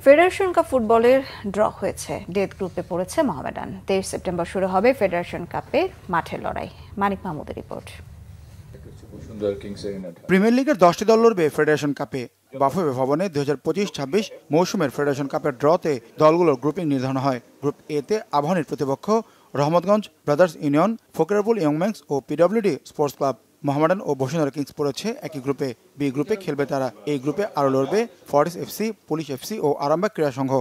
Federation cup ফুটবলের draw হয়েছে, death গ্রুপে পড়েছে মোহামেডান। 23 সেপ্টেম্বর শুরু হবে ফেডারেশন কাপের মাঠের লড়াই। মানিক মাহমুদের রিপোর্ট। প্রিমিয়ার লিগের 10টি দল লড়বে ফেডারেশন কাপে। বাফুফে ভবনে 2025-26 মৌসুমের ফেডারেশন কাপের ড্রতে দলগুলোর গ্রুপিং নির্ধারণ হয়। গ্রুপ এতে আবাহনীর প্রতিপক্ষ Rahmatganj brothers union, Fakirapool young men's ও পিডব্লিউডি স্পোর্টস ক্লাব। মোহামেডান ও বসুন্ধরা কিংস পড়েছে একই গ্রুপে। বি গ্রুপে খেলবে তারা। এই গ্রুপে আরও লড়বে ফরেস্ট এফসি, পুলিশ এফসি ও আরামবাগ ক্রীড়া সংঘ।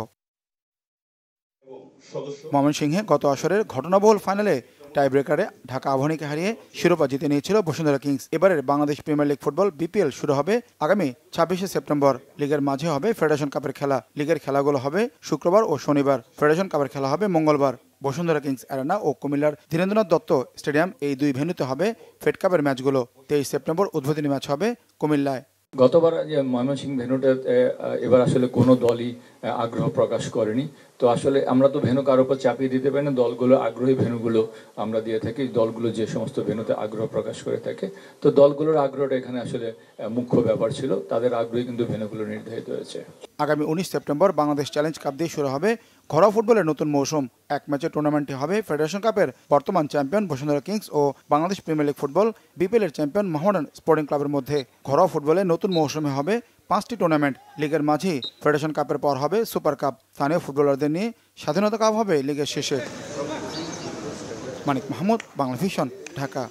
ময়মনসিংহে গত আসরের ঘটনাবহুল ফাইনালে টাইব্রেকারে ঢাকা আবাহনীকে হারিয়ে শিরোপা জিতে নিয়েছিল বসুন্ধরা কিংস। এবারের Bangladesh Premier League football BPL শুরু হবে আগামী 26 সেপ্টেম্বর। লিগের মাঝে হবে ফেডারেশন কাপের খেলা। লিগের খেলাগুলো হবে শুক্রবার ও শনিবার। ফেডারেশন কাপের খেলা হবে মঙ্গলবার। বসুন্ধরা কিংস অ্যারেনা ও কুমিল্লার ধীরেন্দ্রনাথ দত্ত স্টেডিয়াম, এই দুই ভেন্যুতে হবে ফেড কাপের ম্যাচগুলো। 23 সেপ্টেম্বর উদ্বোধনী ম্যাচ হবে কুমিল্লায়। গতবার যে ময়মনসিংহ ভেন্যুটাতে এবার আসলে কোনো দলই আগ্রহ প্রকাশ করেনি। তো আসলে আমরা তো ভেন্যু কারোর উপর চাপিয়ে দিতে পারি না। দলগুলো আগ্রহী ভেন্যুগুলো আমরা দিয়ে থাকি। দলগুলো যে সমস্ত ভেন্যুতে আগ্রহ প্রকাশ করে থাকে, তো দলগুলোর আগ্রহটা এখানে আসলে মুখ্য ব্যাপার ছিল। তাদের আগ্রহী কিন্তু ভেন্যুগুলো নির্ধারিত হয়েছে। আগামী 19 সেপ্টেম্বর বাংলাদেশ চ্যালেঞ্জ কাপ দিয়ে শুরু হবে ঘরোয়া ফুটবলের নতুন মৌসুম। এক ম্যাচের টুর্নামেন্টটি হবে ফেডারেশন কাপের বর্তমান চ্যাম্পিয়ন বসুন্ধরা কিংস ও Bangladesh Premier League football BPL এর চ্যাম্পিয়ন মোহামেডান স্পোর্টিং ক্লাবের মধ্যে। ঘরোয়া ফুটবলের নতুন মৌসুমে হবে 5টি টুর্নামেন্ট। লিগের মাঝেই ফেডারেশন কাপের পর হবে সুপার কাপ। স্থানীয় ফুটবলারদের নিয়ে স্বাধীনতা কাপ হবে লিগের শেষে। মানিক মাহমুদ, বাংলা ভিশন, ঢাকা।